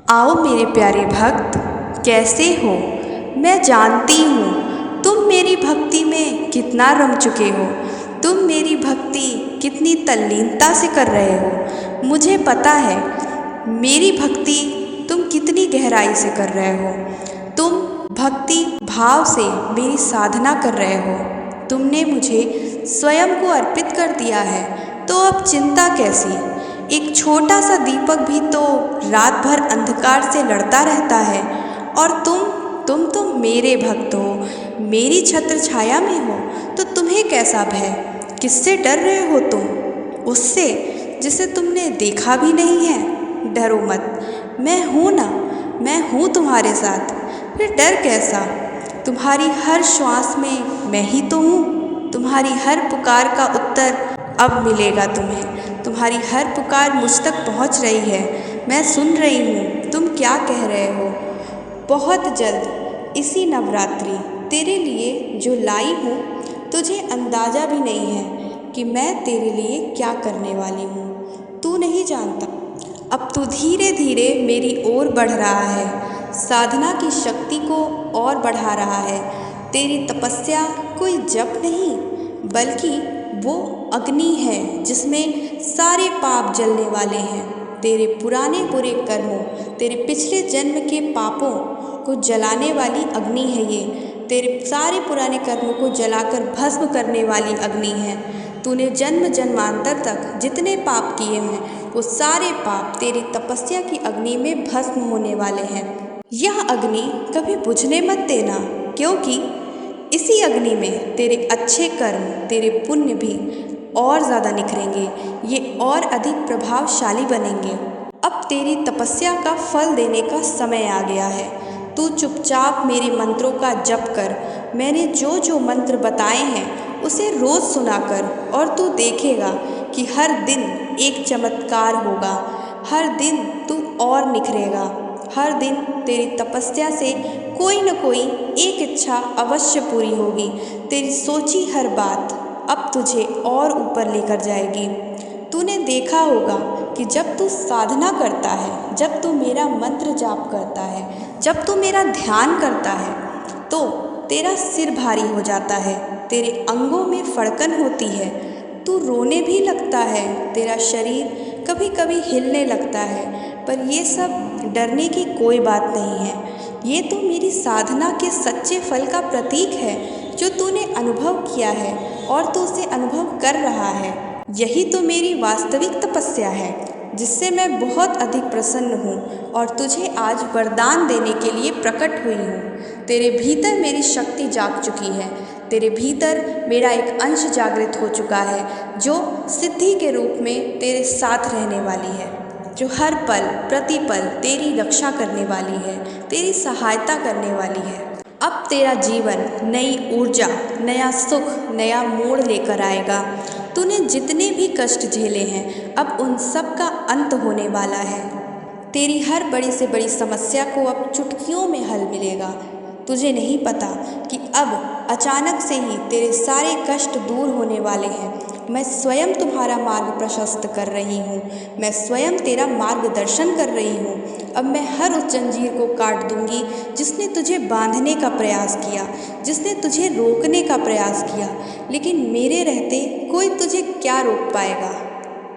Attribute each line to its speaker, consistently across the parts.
Speaker 1: आओ मेरे प्यारे भक्त, कैसे हो? मैं जानती हूँ तुम मेरी भक्ति में कितना रम चुके हो। तुम मेरी भक्ति कितनी तल्लीनता से कर रहे हो। मुझे पता है मेरी भक्ति तुम कितनी गहराई से कर रहे हो। तुम भक्ति भाव से मेरी साधना कर रहे हो। तुमने मुझे स्वयं को अर्पित कर दिया है, तो अब चिंता कैसी? एक छोटा सा दीपक भी तो रात भर अंधकार से लड़ता रहता है। और तुम तो मेरे भक्त हो, मेरी छत्र छाया में हो, तो तुम्हें कैसा भय? किससे डर रहे हो तुम? उससे जिसे तुमने देखा भी नहीं है। डरो मत, मैं हूँ ना, मैं हूँ तुम्हारे साथ। फिर डर कैसा? तुम्हारी हर श्वास में मैं ही तो हूँ। तुम्हारी हर पुकार का उत्तर अब मिलेगा तुम्हें। तुम्हारी हर पुकार मुझ तक पहुँच रही है। मैं सुन रही हूँ तुम क्या कह रहे हो। बहुत जल्द इसी नवरात्रि तेरे लिए जो लाई हूँ, तुझे अंदाज़ा भी नहीं है कि मैं तेरे लिए क्या करने वाली हूँ। तू नहीं जानता। अब तू धीरे धीरे मेरी ओर बढ़ रहा है, साधना की शक्ति को और बढ़ा रहा है। तेरी तपस्या कोई जप नहीं, बल्कि वो अग्नि है जिसमें सारे पाप जलने वाले हैं। तेरे पुराने बुरे कर्मों, तेरे पिछले जन्म के पापों को जलाने वाली अग्नि है ये। तेरे सारे पुराने कर्मों को जलाकर भस्म करने वाली अग्नि है। तूने जन्म जन्मांतर तक जितने पाप किए हैं, वो सारे पाप तेरी तपस्या की अग्नि में भस्म होने वाले हैं। यह अग्नि कभी बुझने मत देना, क्योंकि इसी अग्नि में तेरे अच्छे कर्म, तेरे पुण्य भी और ज़्यादा निखरेंगे। ये और अधिक प्रभावशाली बनेंगे। अब तेरी तपस्या का फल देने का समय आ गया है। तू चुपचाप मेरे मंत्रों का जप कर। मैंने जो जो मंत्र बताए हैं उसे रोज़ सुना कर, और तू देखेगा कि हर दिन एक चमत्कार होगा। हर दिन तू और निखरेगा। हर दिन तेरी तपस्या से कोई न कोई एक इच्छा अवश्य पूरी होगी। तेरी सोची हर बात अब तुझे और ऊपर लेकर जाएगी। तूने देखा होगा कि जब तू साधना करता है, जब तू मेरा मंत्र जाप करता है, जब तू मेरा ध्यान करता है, तो तेरा सिर भारी हो जाता है, तेरे अंगों में फड़कन होती है, तू रोने भी लगता है, तेरा शरीर कभी कभी हिलने लगता है। पर ये सब डरने की कोई बात नहीं है। ये तो मेरी साधना के सच्चे फल का प्रतीक है, जो तूने अनुभव किया है और तू उसे अनुभव कर रहा है। यही तो मेरी वास्तविक तपस्या है, जिससे मैं बहुत अधिक प्रसन्न हूँ और तुझे आज वरदान देने के लिए प्रकट हुई हूँ। तेरे भीतर मेरी शक्ति जाग चुकी है। तेरे भीतर मेरा एक अंश जागृत हो चुका है, जो सिद्धि के रूप में तेरे साथ रहने वाली है, जो हर पल प्रतिपल तेरी रक्षा करने वाली है, तेरी सहायता करने वाली है। अब तेरा जीवन नई ऊर्जा, नया सुख, नया मोड़ लेकर आएगा। तूने जितने भी कष्ट झेले हैं, अब उन सब का अंत होने वाला है। तेरी हर बड़ी से बड़ी समस्या को अब चुटकियों में हल मिलेगा। तुझे नहीं पता कि अब अचानक से ही तेरे सारे कष्ट दूर होने वाले हैं। मैं स्वयं तुम्हारा मार्ग प्रशस्त कर रही हूँ। मैं स्वयं तेरा मार्गदर्शन कर रही हूँ। अब मैं हर उस जंजीर को काट दूंगी जिसने तुझे बांधने का प्रयास किया, जिसने तुझे रोकने का प्रयास किया। लेकिन मेरे रहते कोई तुझे क्या रोक पाएगा?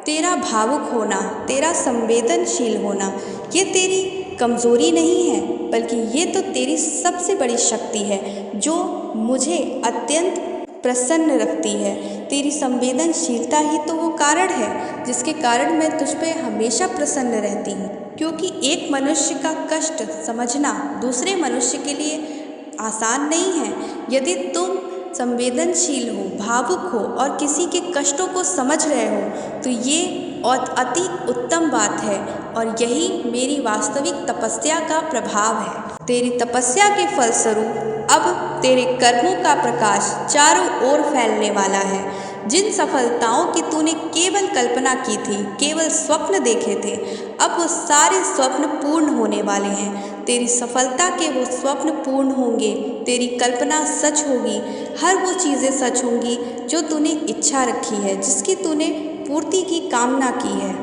Speaker 1: तेरा भावुक होना, तेरा संवेदनशील होना, ये तेरी कमज़ोरी नहीं है, बल्कि ये तो तेरी सबसे बड़ी शक्ति है, जो मुझे अत्यंत प्रसन्न रखती है। तेरी संवेदनशीलता ही तो वो कारण है जिसके कारण मैं तुझ पे हमेशा प्रसन्न रहती हूँ। क्योंकि एक मनुष्य का कष्ट समझना दूसरे मनुष्य के लिए आसान नहीं है। यदि तुम संवेदनशील हो, भावुक हो और किसी के कष्टों को समझ रहे हो, तो ये और अति उत्तम बात है। और यही मेरी वास्तविक तपस्या का प्रभाव है। तेरी तपस्या के फलस्वरूप अब तेरे कर्मों का प्रकाश चारों ओर फैलने वाला है। जिन सफलताओं की तूने केवल कल्पना की थी, केवल स्वप्न देखे थे, अब वो सारे स्वप्न पूर्ण होने वाले हैं। तेरी सफलता के वो स्वप्न पूर्ण होंगे, तेरी कल्पना सच होगी। हर वो चीज़ें सच होंगी जो तूने इच्छा रखी है, जिसकी तूने पूर्ति की कामना की है।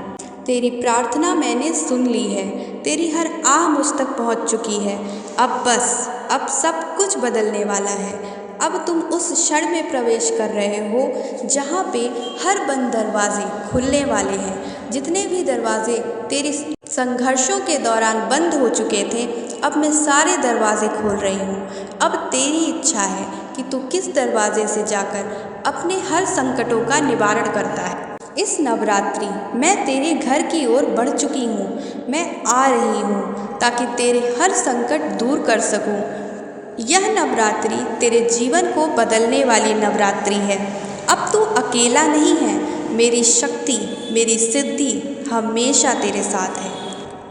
Speaker 1: तेरी प्रार्थना मैंने सुन ली है, तेरी हर आह मुझ तक पहुँच चुकी है। अब बस, अब सब कुछ बदलने वाला है। अब तुम उस क्षण में प्रवेश कर रहे हो जहाँ पे हर बंद दरवाजे खुलने वाले हैं। जितने भी दरवाजे तेरे संघर्षों के दौरान बंद हो चुके थे, अब मैं सारे दरवाजे खोल रही हूँ। अब तेरी इच्छा है कि तू किस दरवाजे से जाकर अपने हर संकटों का निवारण करता है। इस नवरात्रि मैं तेरे घर की ओर बढ़ चुकी हूँ। मैं आ रही हूँ ताकि तेरे हर संकट दूर कर सकूँ। यह नवरात्रि तेरे जीवन को बदलने वाली नवरात्रि है। अब तू अकेला नहीं है। मेरी शक्ति, मेरी सिद्धि हमेशा तेरे साथ है।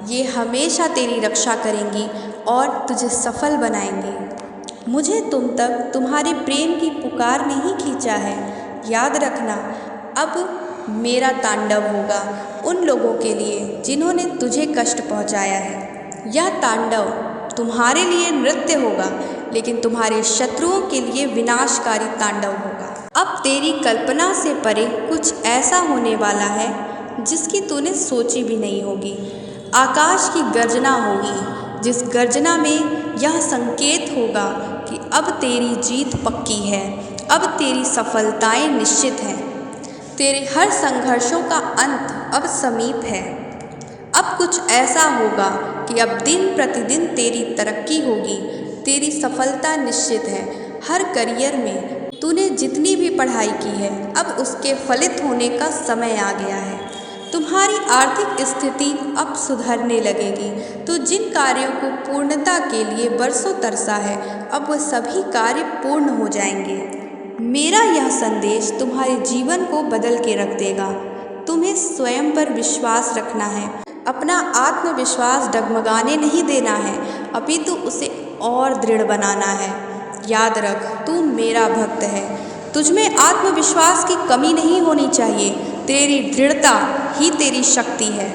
Speaker 1: ये हमेशा तेरी रक्षा करेंगी और तुझे सफल बनाएंगी। मुझे तुम तक तुम्हारे प्रेम की पुकार नहीं खींचा है। याद रखना, अब मेरा तांडव होगा उन लोगों के लिए जिन्होंने तुझे कष्ट पहुंचाया है। यह तांडव तुम्हारे लिए नृत्य होगा, लेकिन तुम्हारे शत्रुओं के लिए विनाशकारी तांडव होगा। अब तेरी कल्पना से परे कुछ ऐसा होने वाला है जिसकी तूने सोची भी नहीं होगी। आकाश की गर्जना होगी, जिस गर्जना में यह संकेत होगा कि अब तेरी जीत पक्की है, अब तेरी सफलताएं निश्चित हैं। तेरे हर संघर्षों का अंत अब समीप है। अब कुछ ऐसा होगा कि अब दिन प्रतिदिन तेरी तरक्की होगी, तेरी सफलता निश्चित है। हर करियर में तूने जितनी भी पढ़ाई की है, अब उसके फलित होने का समय आ गया है। तुम्हारी आर्थिक स्थिति अब सुधरने लगेगी। तो जिन कार्यों को पूर्णता के लिए बरसों तरसा है, अब वह सभी कार्य पूर्ण हो जाएंगे। मेरा यह संदेश तुम्हारे जीवन को बदल के रख देगा। तुम्हें स्वयं पर विश्वास रखना है। अपना आत्मविश्वास डगमगाने नहीं देना है, अपितु उसे और दृढ़ बनाना है। याद रख, तू मेरा भक्त है। तुझमें आत्मविश्वास की कमी नहीं होनी चाहिए। तेरी दृढ़ता ही तेरी शक्ति है।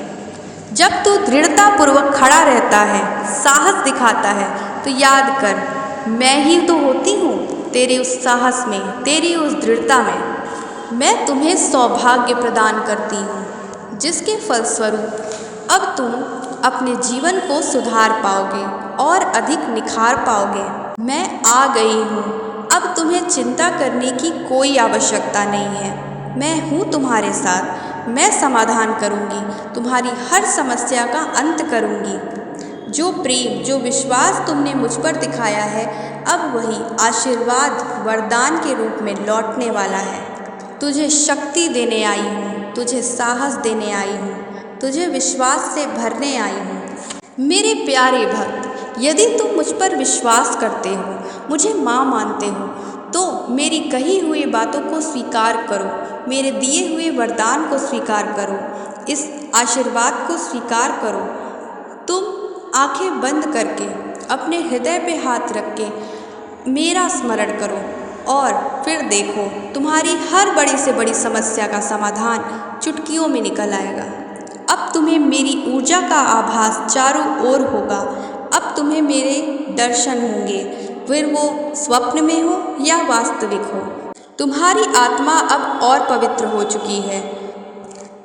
Speaker 1: जब तू दृढ़तापूर्वक खड़ा रहता है, साहस दिखाता है, तो याद कर, मैं ही तो होती हूँ तेरे उस साहस में, तेरी उस दृढ़ता में। मैं तुम्हें सौभाग्य प्रदान करती हूँ, जिसके फलस्वरूप अब तुम अपने जीवन को सुधार पाओगे और अधिक निखार पाओगे। मैं आ गई हूँ। अब तुम्हें चिंता करने की कोई आवश्यकता नहीं है। मैं हूँ तुम्हारे साथ। मैं समाधान करूँगी, तुम्हारी हर समस्या का अंत करूँगी। जो प्रेम, जो विश्वास तुमने मुझ पर दिखाया है, अब वही आशीर्वाद वरदान के रूप में लौटने वाला है। तुझे शक्ति देने आई हूँ, तुझे साहस देने आई हूँ, तुझे विश्वास से भरने आई हूँ। मेरे प्यारे भक्त, यदि तुम मुझ पर विश्वास करते हो, मुझे माँ मानते हो, तो मेरी कही हुई बातों को स्वीकार करो, मेरे दिए हुए वरदान को स्वीकार करो, इस आशीर्वाद को स्वीकार करो। तुम आंखें बंद करके अपने हृदय पे हाथ रख के मेरा स्मरण करो और फिर देखो, तुम्हारी हर बड़ी से बड़ी समस्या का समाधान चुटकियों में निकल आएगा। अब तुम्हें मेरी ऊर्जा का आभास चारों ओर होगा। अब तुम्हें मेरे दर्शन होंगे, फिर वो स्वप्न में हो या वास्तविक हो। तुम्हारी आत्मा अब और पवित्र हो चुकी है।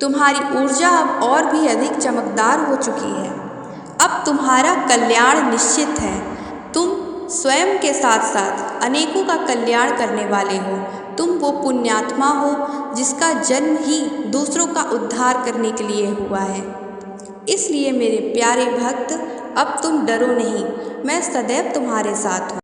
Speaker 1: तुम्हारी ऊर्जा अब और भी अधिक चमकदार हो चुकी है। अब तुम्हारा कल्याण निश्चित है। तुम स्वयं के साथ साथ अनेकों का कल्याण करने वाले हो। तुम वो पुण्यात्मा हो जिसका जन्म ही दूसरों का उद्धार करने के लिए हुआ है। इसलिए मेरे प्यारे भक्त, अब तुम डरो नहीं, मैं सदैव तुम्हारे साथ हूँ।